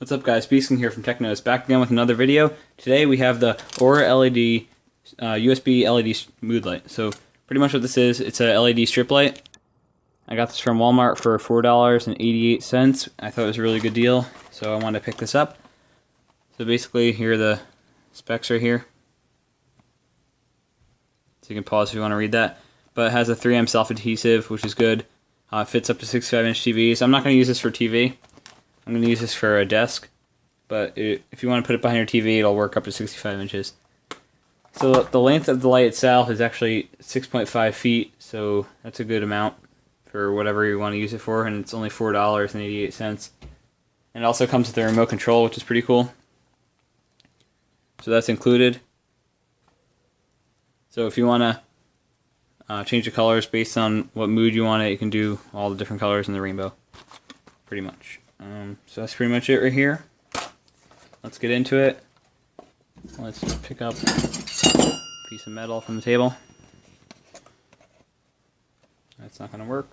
What's up guys, Beasting here from Technos, back again with another video. Today we have the Aura LED USB LED mood light. So pretty much what this is, it's a LED strip light. I got this from Walmart for $4.88. I thought it was a really good deal, so I wanted to pick this up. So basically here are the specs right here. So you can pause if you want to read that. But it has a 3M self-adhesive, which is good. It fits up to 65-inch TVs. I'm not going to use this for TV. I'm going to use this for a desk, but if you want to put it behind your TV, it'll work up to 65 inches. So the length of the light itself is actually 6.5 feet, so that's a good amount for whatever you want to use it for, and it's only $4.88. And it also comes with a remote control, which is pretty cool. So that's included. So if you want to change the colors based on what mood you want it, you can do all the different colors in the rainbow, pretty much. So that's pretty much it right here. Let's get into it. Let's pick up a piece of metal from the table. That's not going to work.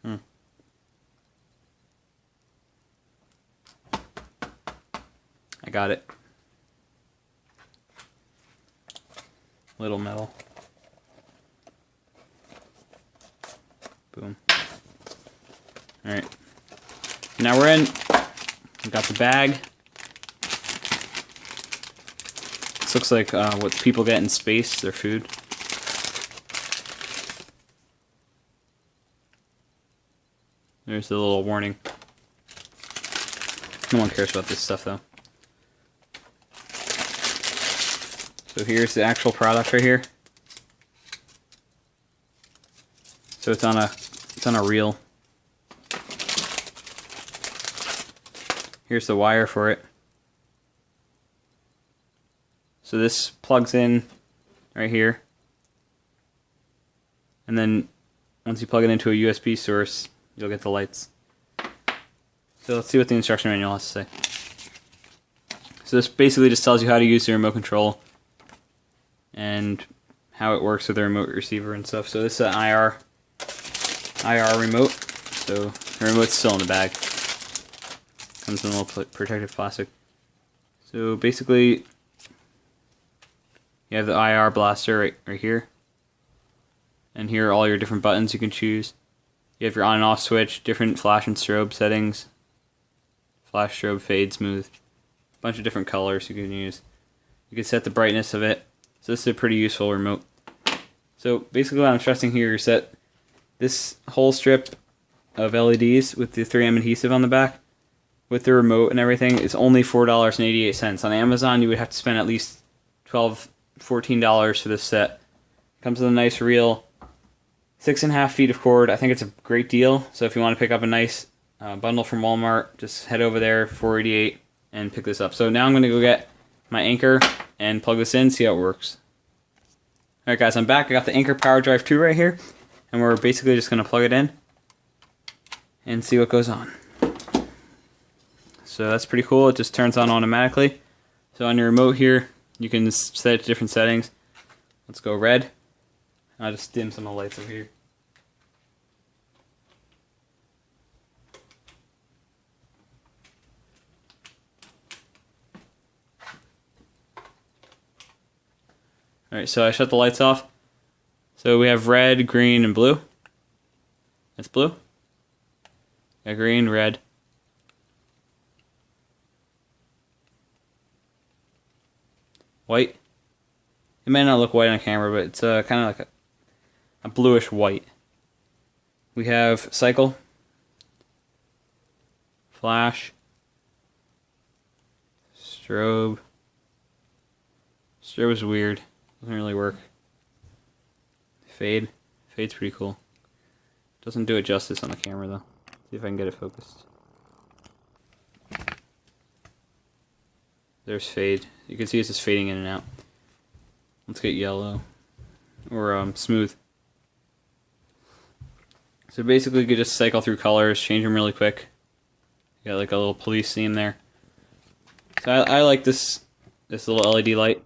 I got it. Little metal. Boom. Alright, now we're in. We got the bag. This looks like what people get in space, their food. There's the little warning. No one cares about this stuff though. So here's the actual product right here. So it's on a reel. Here's the wire for it. So this plugs in right here. And then once you plug it into a USB source, you'll get the lights. So let's see what the instruction manual has to say. So this basically just tells you how to use the remote control and how it works with the remote receiver and stuff. So this is an IR remote. So the remote's still in the bag. Comes in a little protective plastic. So basically, you have the IR blaster right here. And here are all your different buttons you can choose. You have your on and off switch, different flash and strobe settings. Flash, strobe, fade, smooth. A bunch of different colors you can use. You can set the brightness of it. So this is a pretty useful remote. So basically what I'm stressing here is that this whole strip of LEDs with the 3M adhesive on the back, with the remote and everything, is only $4.88. On Amazon, you would have to spend at least $12, $14 for this set. It comes with a nice reel, 6.5 feet of cord. I think it's a great deal. So if you want to pick up a nice bundle from Walmart, just head over there, $4.88, and pick this up. So now I'm going to go get my Anker and plug this in, see how it works. Alright guys, I'm back. I got the Anker Power Drive 2 right here, and we're basically just going to plug it in and see what goes on. So that's pretty cool. It just turns on automatically. So on your remote here, you can set it to different settings. Let's go red. I'll just dim some of the lights over here. Alright, so I shut the lights off. So we have red, green, and blue. That's blue. Got green, red. White. It may not look white on camera, but it's kind of like a bluish white. We have cycle, flash, strobe. Strobe is weird. Doesn't really work. Fade. Fade's pretty cool. Doesn't do it justice on the camera though. See if I can get it focused. There's fade. You can see it's just fading in and out. Let's get yellow. Or smooth. So basically you could just cycle through colors, change them really quick. You got like a little police theme there. So I like this little LED light.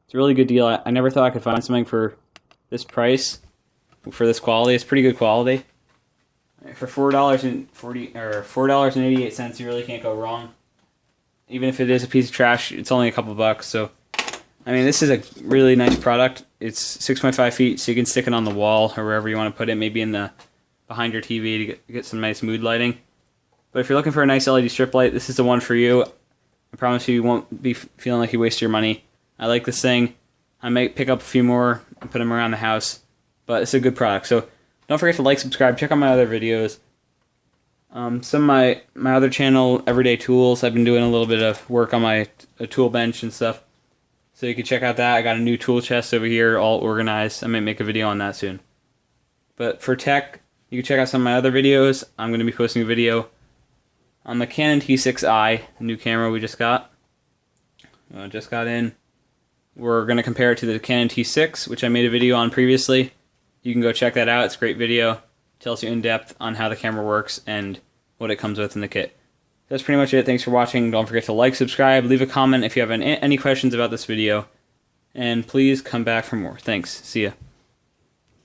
It's a really good deal. I never thought I could find something for this price, for this quality. It's pretty good quality. For $4.88, you really can't go wrong. Even if it is a piece of trash, it's only a couple bucks. So, I mean, this is a really nice product. It's 6.5 feet, so you can stick it on the wall or wherever you want to put it. Maybe in the behind your TV to get some nice mood lighting. But if you're looking for a nice LED strip light, this is the one for you. I promise you won't be feeling like you wasted your money. I like this thing. I might pick up a few more and put them around the house. But it's a good product. So don't forget to like, subscribe, check out my other videos. Some of my other channel, Everyday Tools, I've been doing a little bit of work on my tool bench and stuff. So you can check out that. I got a new tool chest over here, all organized. I might make a video on that soon. But for tech, you can check out some of my other videos. I'm going to be posting a video on the Canon T6i, the new camera we just got. In. We're going to compare it to the Canon T6, which I made a video on previously. You can go check that out. It's a great video. It tells you in depth on how the camera works and what it comes with in the kit. That's pretty much it. Thanks for watching. Don't forget to like, subscribe, leave a comment if you have any questions about this video. And please come back for more. Thanks. See ya.